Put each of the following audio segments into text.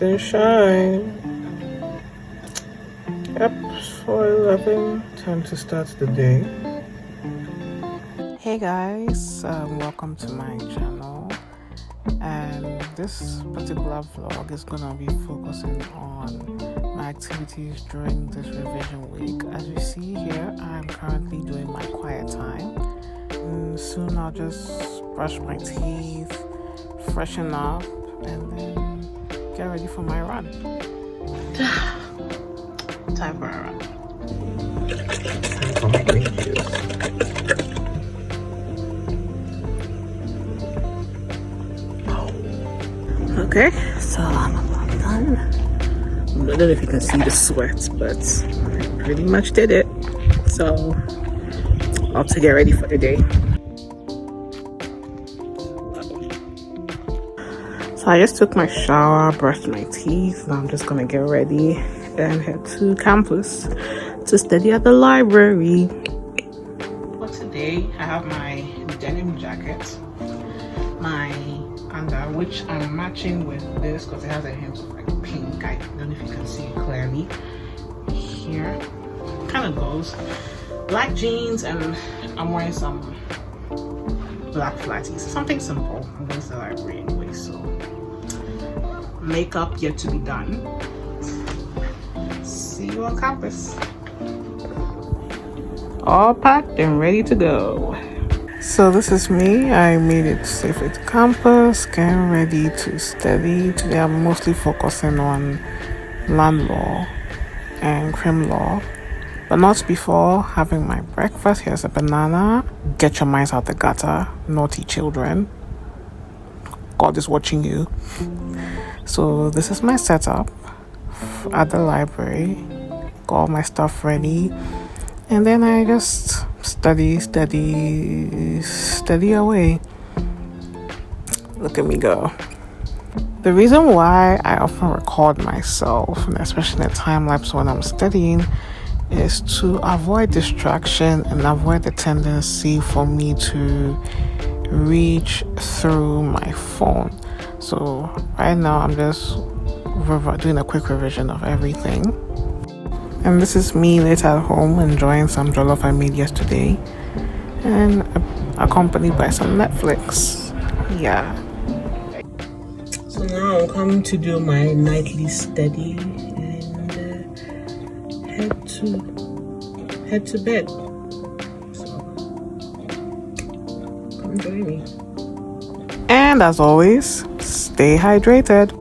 rise and shine. Yep, 4:11. Time to start the day. Hey guys, welcome to my channel. And this particular vlog is gonna be focusing on my activities during this revision week. As you see here, I'm currently doing my quiet time. Soon I'll just brush my teeth, freshen up, and then get ready for my run. Time for a run. Time for my green juice. Okay, so I'm about done. I don't know if you can see the sweat, but I pretty much did it. So I'll to get ready for the day. So I just took my shower, brushed my teeth, and I'm just gonna get ready and head to campus to study at the library. For today, I have my denim jacket, my under, which I'm matching with this because it has a hint of like pink. I don't know if you can see it clearly here. Kind of goes. Black jeans, and I'm wearing some black flatties. Something simple. I'm going to the library anyway, so makeup yet to be done. See you on campus. All packed and ready to go. So this is me. I made it safely to campus, getting ready to study. Today I'm mostly focusing on land law and crim law, but not before having my breakfast. Here's a banana. Get your minds out the gutter, naughty children. God is watching you. So this is my setup at the library. Got all my stuff ready, and then I just study away. Look at me go. The reason why I often record myself, and especially in a time lapse when I'm studying, is to avoid distraction and avoid the tendency for me to reach through my phone. So right now I'm just doing a quick revision of everything. And this is me later at home enjoying some jollof I made yesterday, and accompanied by some Netflix. Yeah. So now I'm coming to do my nightly study and head to bed. So come join me. And as always, stay hydrated.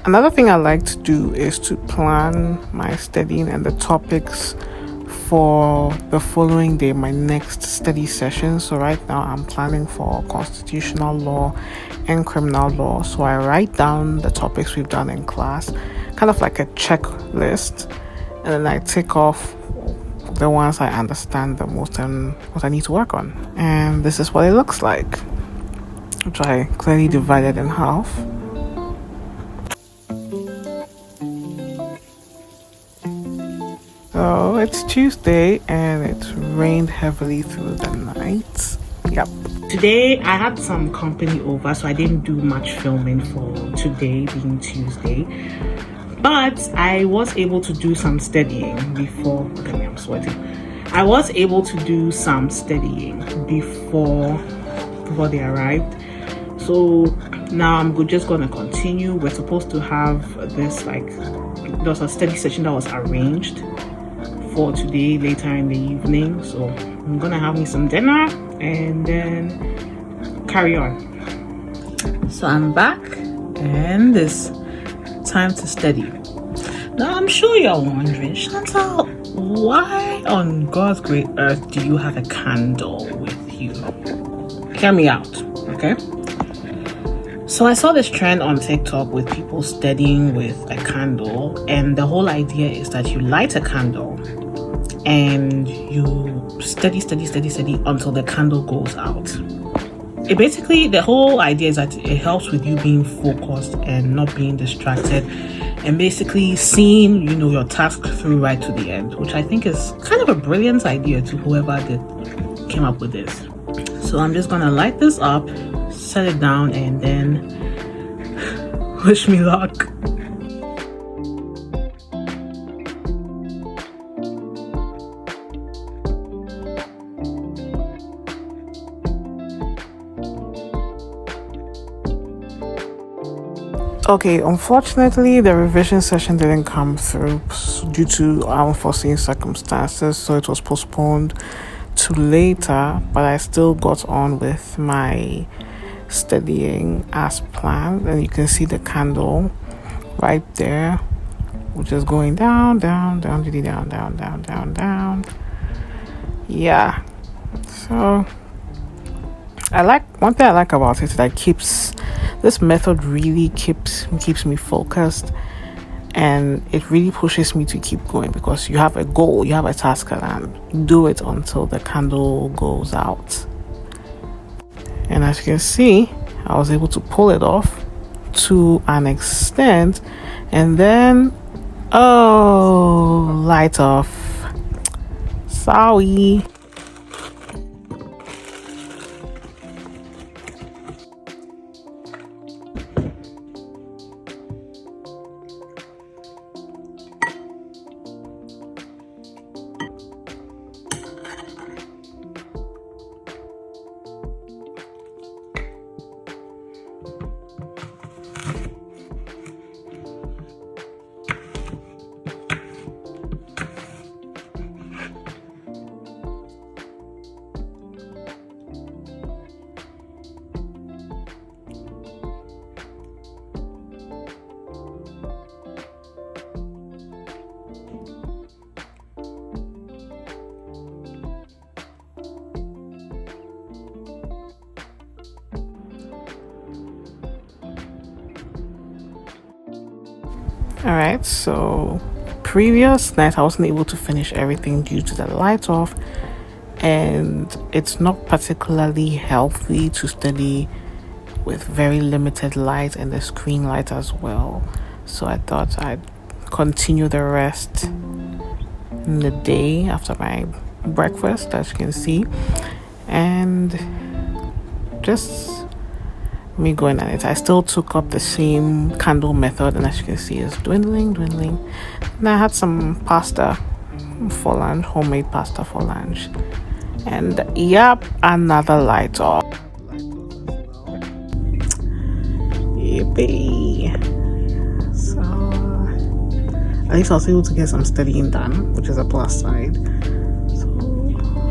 Another thing I like to do is to plan my studying and the topics for the following day, my next study session. So right now I'm planning for constitutional law and criminal law. So I write down the topics we've done in class, kind of like a checklist, and then I tick off the ones I understand the most and what I need to work on. And this is what it looks like, which I clearly divided in half. So it's Tuesday and it's rained heavily through the night. Yep. Today I had some company over, so I didn't do much filming for today being Tuesday. But I was able to do some studying before. Look at me, I'm sweating. I was able to do some studying before they arrived. So now I'm just gonna continue. We're supposed to have this, like, there was a study session that was arranged for today later in the evening. So I'm gonna have me some dinner and then carry on. So I'm back and it's time to study. Now I'm sure you're wondering, Chantal, why on God's great earth do you have a candle with you? Hear me out, okay? So I saw this trend on TikTok with people studying with a candle, and the whole idea is that you light a candle and you study until the candle goes out. The whole idea is that it helps with you being focused and not being distracted, and basically seeing, your task through right to the end, which I think is kind of a brilliant idea to whoever came up with this. So I'm just gonna light this up, set it down, and then wish me luck. Okay, unfortunately, the revision session didn't come through due to unforeseen circumstances, so it was postponed to later, but I still got on with my studying as planned, and you can see the candle right there, which is going down, down, down, down, down, down, down, down. Yeah, so one thing I like about it is that this method really keeps me focused, and it really pushes me to keep going because you have a goal, you have a task at hand. Do it until the candle goes out. And as you can see, I was able to pull it off to an extent, and then light off. Sorry. Alright, so previous night I wasn't able to finish everything due to the light off, and it's not particularly healthy to study with very limited light and the screen light as well. So I thought I'd continue the rest in the day after my breakfast, as you can see, and just me going at it. I still took up the same candle method, and as you can see, it's dwindling. And I had some pasta for lunch, homemade pasta for lunch, and yep, another light off. Yippee! So at least I was able to get some studying done, which is a plus side. So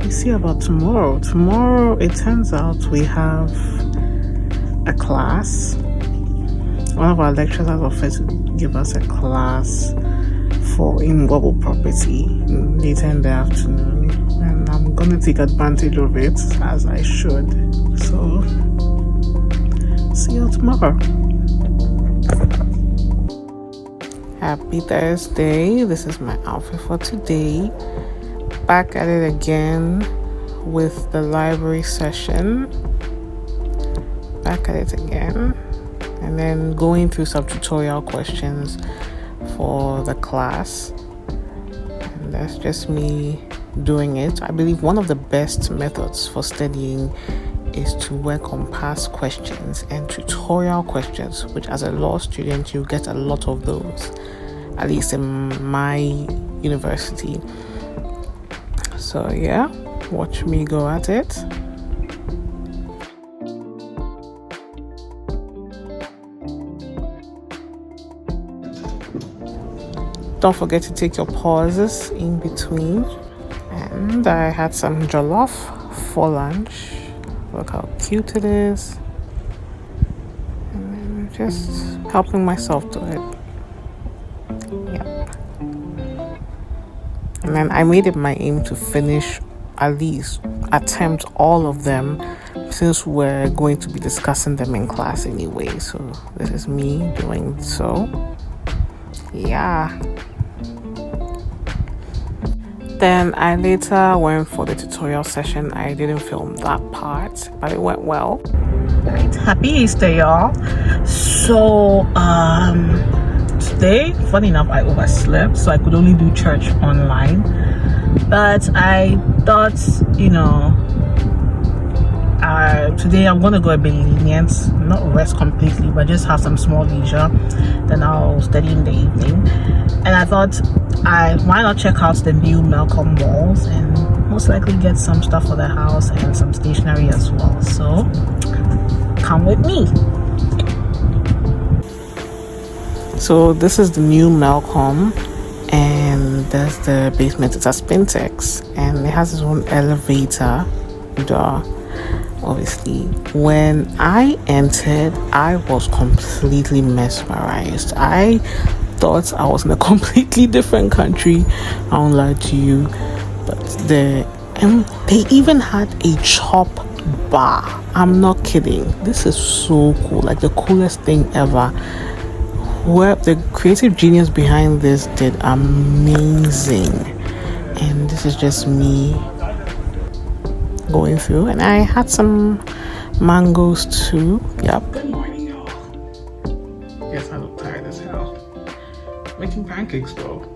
we see about tomorrow. Tomorrow, it turns out we have a class. One of our lecturers has offered to give us a class in wobble property later in the afternoon, and I'm gonna take advantage of it as I should. So see you tomorrow. Happy Thursday. This is my outfit for today. Back at it again with the library session. Back at it again, and then going through some tutorial questions for the class, and that's just me doing it. I believe one of the best methods for studying is to work on past questions and tutorial questions, which as a law student you get a lot of those, at least in my university. So yeah, watch me go at it. Don't forget to take your pauses in between. And I had some jollof for lunch. Look how cute it is. And then just helping myself to it. Yep. And then I made it my aim to finish at least attempt all of them, since we're going to be discussing them in class anyway. So this is me doing so. Yeah. Then I later went for the tutorial session. I didn't film that part, but it went well. Right, happy Easter, y'all. So today, funny enough, I overslept, so I could only do church online. But I thought, today I'm gonna go a bit lenient, not rest completely, but just have some small leisure. Then I'll study in the evening. And I thought, why not check out the new Malcolm malls and most likely get some stuff for the house and some stationery as well. So come with me. So this is the new Malcolm, and that's the basement. It's a Spintex, and it has its own elevator door. Obviously, when I entered, I was completely mesmerized. I thought I was in a completely different country. I won't lie to you, but they even had a chop bar. I'm not kidding. This is so cool, like the coolest thing ever. Where the creative genius behind this did amazing, and this is just me going through, and I had some mangoes too. Yep. Good morning, y'all. Yes, I look tired as hell. Making pancakes though.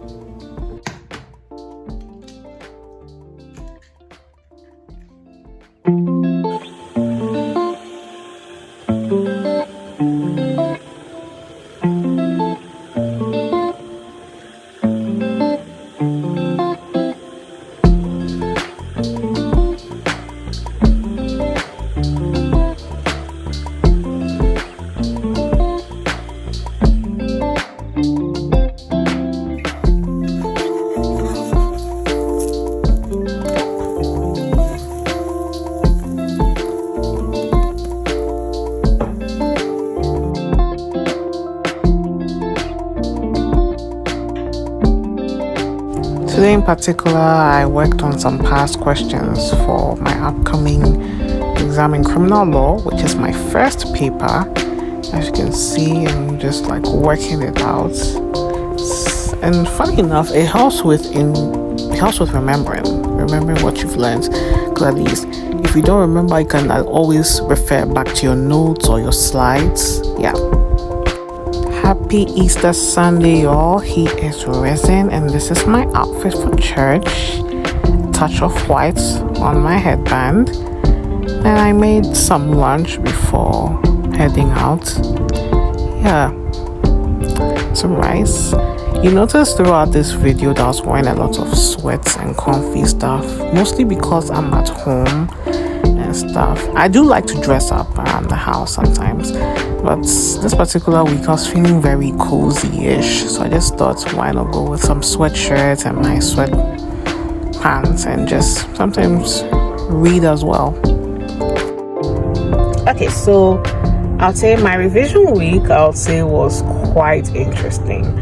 Today in particular, I worked on some past questions for my upcoming exam in criminal law, which is my first paper. As you can see, I'm just like working it out. And funny enough, it helps with remembering what you've learned. Because at least if you don't remember, you can always refer back to your notes or your slides. Yeah. Happy Easter Sunday, y'all. He is risen, and this is my outfit for church. Touch of white on my headband, and I made some lunch before heading out. Yeah, some rice. You notice throughout this video that I was wearing a lot of sweats and comfy stuff, mostly because I'm at home and stuff. I do like to dress up around the house sometimes, but this particular week I was feeling very cozy-ish, so I just thought, why not go with some sweatshirt and my sweatpants and just sometimes read as well. Okay, so I'll say my revision week, was quite interesting.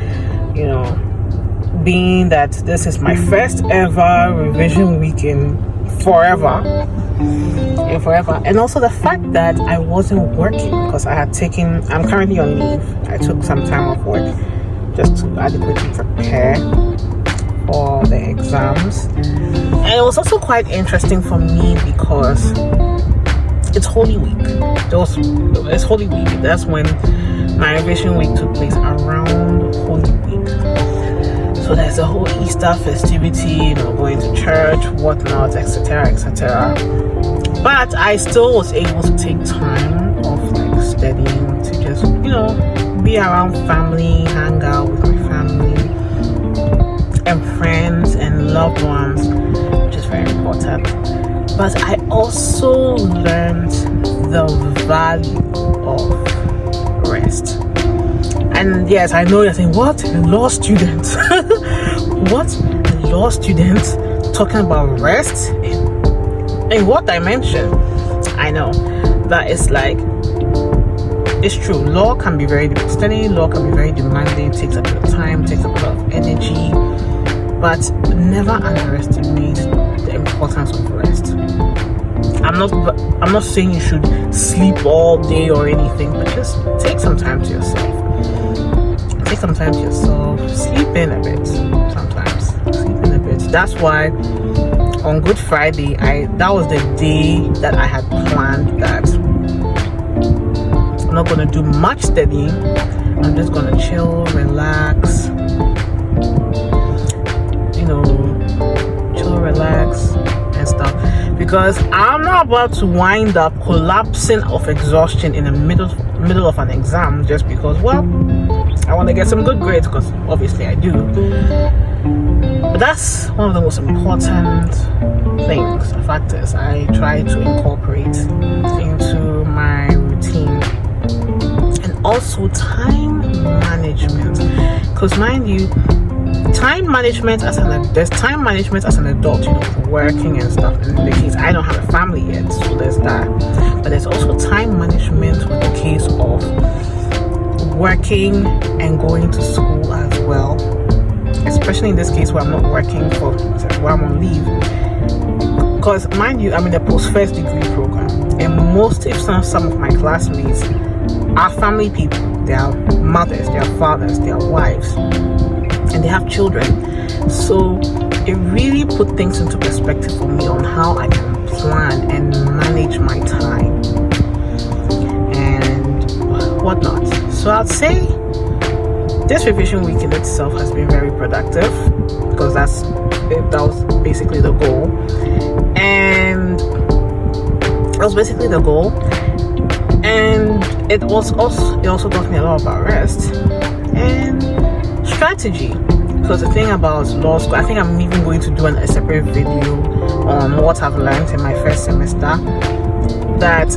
Being that this is my first ever revision week in forever, and also the fact that I wasn't working because I'm currently on leave. I took some time off work just to adequately prepare for the exams, and it was also quite interesting for me because it's Holy Week. It's Holy Week. That's when my revision week took place, around Holy Week. So there's a whole Easter festivity, going to church, whatnot, etc., etc. But I still was able to take time off, studying, to just, be around family, hang out with my family and friends and loved ones, which is very important. But I also learned the value of rest. And yes, I know you're saying, what? A law student? What? A law student talking about rest? In what dimension? I know that it's it's true. Law can be studying law can be very demanding, takes a bit of time, takes a lot of energy, but never underestimate the importance importance of rest. I'm not saying you should sleep all day or anything, but just take some time to yourself. Take some time to yourself. Sleep in a bit sometimes. Sleep in a bit. That's why on Good Friday, that was the day that I had planned that I'm not gonna do much studying. I'm just gonna chill, relax, relax and stuff, because I'm not about to wind up collapsing of exhaustion in the middle of an exam just because, well, I want to get some good grades, because obviously I do. But that's one of the most important factors I try to incorporate into my routine. And also time management, because mind you, there's time management as an adult, working and stuff. In the case, I don't have a family yet, so there's that. But there's also time management with the case of working and going to school as well. Especially in this case where I'm not working where I'm on leave. Because mind you, I'm in a post-first degree program, and most, if not some of my classmates, are family people. They are mothers, they are fathers, they are wives, and they have children. So it really put things into perspective for me on how I can plan and manage my time and whatnot. So I'd say this revision week in itself has been very productive, because that was basically the goal. And it also taught me a lot about rest and strategy. Because the thing about law school, I think I'm even going to do a separate video on what I've learned in my first semester, that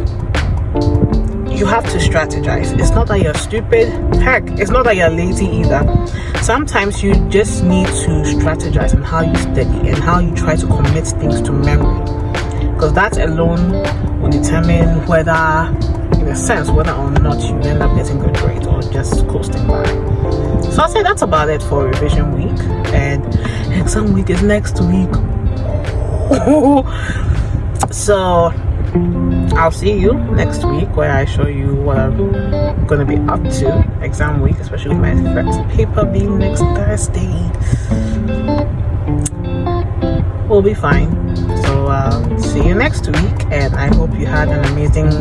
you have to strategize. It's not that you're stupid, heck, it's not that you're lazy either. Sometimes you just need to strategize on how you study and how you try to commit things to memory, because that alone will determine whether or not you end up getting good grades or just coasting by. So I'll say that's about it for revision week, and exam week is next week. So I'll see you next week, where I show you what I'm going to be up to exam week, especially with my first paper being next Thursday. We'll be fine. So see you next week, and I hope you had an amazing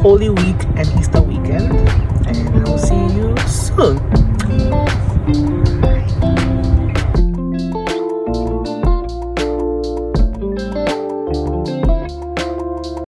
Holy Week and Easter weekend, and I will see you soon.